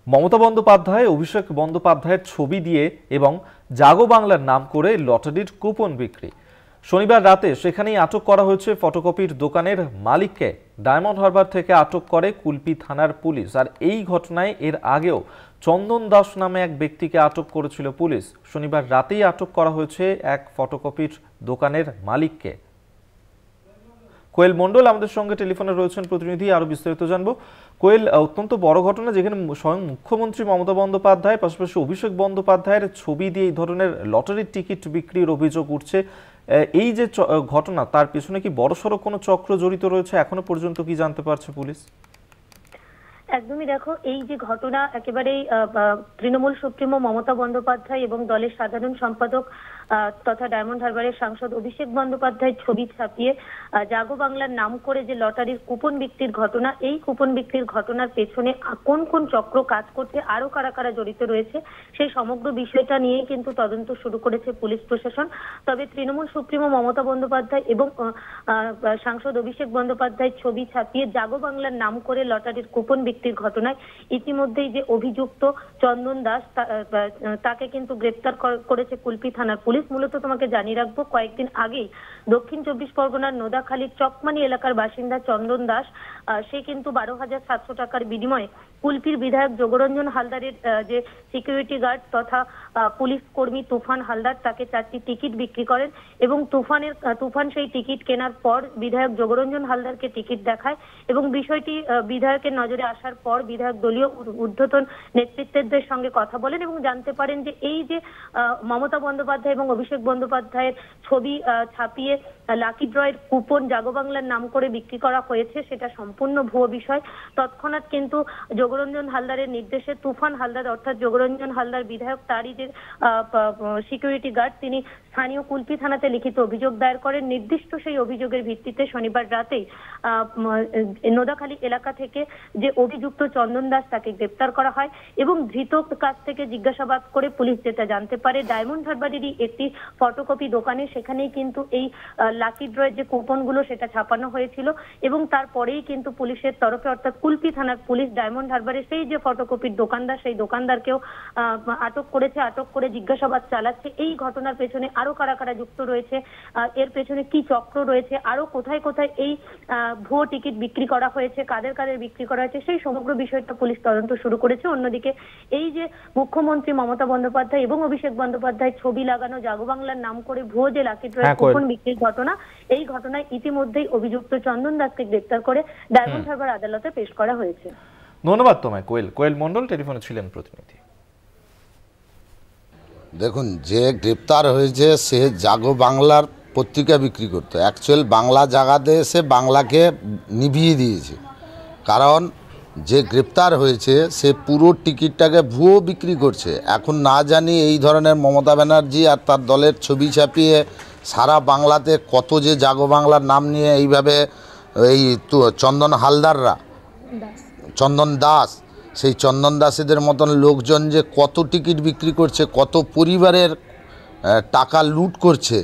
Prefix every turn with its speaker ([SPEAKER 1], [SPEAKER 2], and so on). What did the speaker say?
[SPEAKER 1] মমতা বন্দ্যোপাধ্যায় অভিষেক বন্দ্যোপাধ্যায়ের ছবি দিয়ে এবং জাগো বাংলার নাম করে লটারির কুপন বিক্রি। শনিবার রাতে সেখানেই আটক করা হয়েছে ফটোকপির দোকানের মালিককে। ডায়মন্ড হারবার থেকে আটক করে কুলপি থানার পুলিশ। আর এই ঘটনায় এর আগেও চন্দন দাস নামে এক ব্যক্তিকে আটক করেছিল পুলিশ। শনিবার রাতেই আটক করা হয়েছে এক ফটোকপির দোকানের মালিককে। কোয়েল মণ্ডল আমাদের সঙ্গে টেলিফোনে রয়েছেন প্রতিনিধি, আরো বিস্তারিত জানবো। কোয়েল, অত্যন্ত বড় ঘটনা যেখানে স্বয়ং মুখ্যমন্ত্রী মমতা বন্দ্যোপাধ্যায় পাশাপাশি অভিষেক বন্দ্যোপাধ্যায়ের ছবি দিয়ে এই ধরনের লটারির টিকিট বিক্রির অভিযোগ উঠছে। এই যে ঘটনা, তার পেছনে কি বড়সড় কোনো চক্র জড়িত রয়েছে এখনো পর্যন্ত কি জানতে পারছে পুলিশ?
[SPEAKER 2] একদমই দেখো, এই যে ঘটনা একেবারেই তৃণমূল সুপ্রিমো মমতা বন্দ্যোপাধ্যায় এবং দলের সাধারণ সম্পাদক তথা ডায়মন্ড হারবারের সাংসদ অভিষেক বন্দ্যোপাধ্যায়ের ছবি ছাপিয়ে জাগো বাংলার নাম করে যে লটারির কুপন বিক্রির ঘটনা, এই কুপন বিক্রির ঘটনার পেছনে কোন কোন চক্র কাজ করছে, আরো কারা কারা জড়িত রয়েছে, সেই সমগ্র বিষয়টা নিয়ে কিন্তু তদন্ত শুরু করেছে পুলিশ প্রশাসন। তবে তৃণমূল সুপ্রিমো মমতা বন্দ্যোপাধ্যায় এবং সাংসদ অভিষেক বন্দ্যোপাধ্যায়ের ছবি ছাপিয়ে জাগো বাংলার নাম করে লটারির কুপন বিক্রির ঘটনায় ইতিমধ্যেই যে অভিযুক্ত চন্দন দাস তাকে কিন্তু গ্রেপ্তার করেছে কুলপি থানার পুলিশ। মূলত তোমাকে জানিয়ে রাখবো, কয়েকদিন আগেই দক্ষিণ 24 পরগনার নোদাখালীর চকমানি এলাকার বাসিন্দা চন্দন দাস সে কিন্তু 12,700 টাকার বিনিময়ে কুলপির বিধায়ক যোগরঞ্জন হালদারের যে সিকিউরিটি গার্ড তথা পুলিশ কর্মী তুফান হালদার তাকে 4টি টিকিট বিক্রি করেন এবং তুফান সেই টিকিট কেনার পর বিধায়ক যোগরঞ্জন হালদারকে টিকিট দেখায় এবং বিষয়টি বিধায়কের নজরে আসার পর বিধায়ক দলীয় ঊর্ধ্বতন নেতৃত্বের সঙ্গে কথা বলেন এবং জানতে পারেন যে এই যে মমতা বন্দ্যোপাধ্যায় এবং অভিষেক বন্দ্যোপাধ্যায়ের ছবি ছাপিয়ে লাকি ড্রয়ের কুপন জাগো বাংলার নাম করে বিক্রি করা হয়েছে সেটা সম্পূর্ণ ভুয়ো বিষয়। তৎক্ষণাৎ কিন্তু যোগরঞ্জন হালদারের নির্দেশে তুফান হালদার অর্থাৎ যোগরঞ্জন হালদার বিধায়ক তারই যে সিকিউরিটি গার্ড তিনি স্থানীয় কুলপি থানাতে লিখিত অভিযোগ দায়ের করেন। নির্দিষ্ট সেই অভিযোগের ভিত্তিতে শনিবার রাতেই নোদাখালী এলাকা থেকে যে অভিযুক্ত চন্দন দাস তাকে গ্রেপ্তার করা হয় এবং ধৃত কাছ থেকে জিজ্ঞাসাবাদ করে পুলিশ যেটা জানতে পারে ডায়মন্ড হারবারেরই একটি ফটোকপি দোকানে সেখানেই কিন্তু এই লাকি ড্রয়ের যে কুপনগুলো সেটা ছাপানো হয়েছিল এবং তারপরেই কিন্তু পুলিশের তরফে অর্থাৎ কুলপি থানার পুলিশ ডায়মন্ড হারবারের সেই যে ফটোকপির দোকানদার সেই দোকানদারকেও আটক করেছে। আটক করে জিজ্ঞাসাবাদ চালাচ্ছে। এই ঘটনার পেছনে আরো কারা কারা যুক্ত রয়েছে, এর পেছনে কি চক্র রয়েছে, আরো কোথায় কোথায় এই ভুয়ো টিকিট বিক্রি করা হয়েছে, কাদের কাদের বিক্রি করা হয়েছে, সেই সমগ্র বিষয়টা পুলিশ তদন্ত শুরু করেছে। অন্যদিকে এই যে মুখ্যমন্ত্রী মমতা বন্দ্যোপাধ্যায় এবং অভিষেক বন্দ্যোপাধ্যায়ের ছবি লাগানো জাগো বাংলার নাম করে ভুয়ো যে লাকি ড্রয়ের কুপন বিক্রির ঘটনা, এই ঘটনায় ইতিমধ্যেই অভিযুক্ত চন্দন দাসকে গ্রেপ্তার করে ডায়মন্ড হারবার আদালতে পেশ করা হয়েছে।
[SPEAKER 1] ধন্যবাদ তোমায় কোয়েল। কোয়েল মণ্ডল টেলিফোনে ছিলেন প্রতিনিধি।
[SPEAKER 3] দেখুন, যে গ্রেপ্তার হয়েছে সে জাগো বাংলার পত্রিকা বিক্রি করতো। অ্যাকচুয়াল বাংলা জায়গাতে এসে বাংলাকে নিভিয়ে দিয়েছে। কারণ যে গ্রেপ্তার হয়েছে সে পুরো টিকিটটাকে ভুয়ো বিক্রি করছে। এখন না জানি এই ধরনের মমতা ব্যানার্জি আর তার দলের ছবি ছাপিয়ে সারা বাংলাতে কত যে জাগো বাংলার নাম নিয়ে এইভাবে এই চন্দন হালদাররা, চন্দন দাস, সেই চন্দন দাসেদের মতন লোকজন যে কত টিকিট বিক্রি করছে, কত পরিবারের টাকা লুট করছে।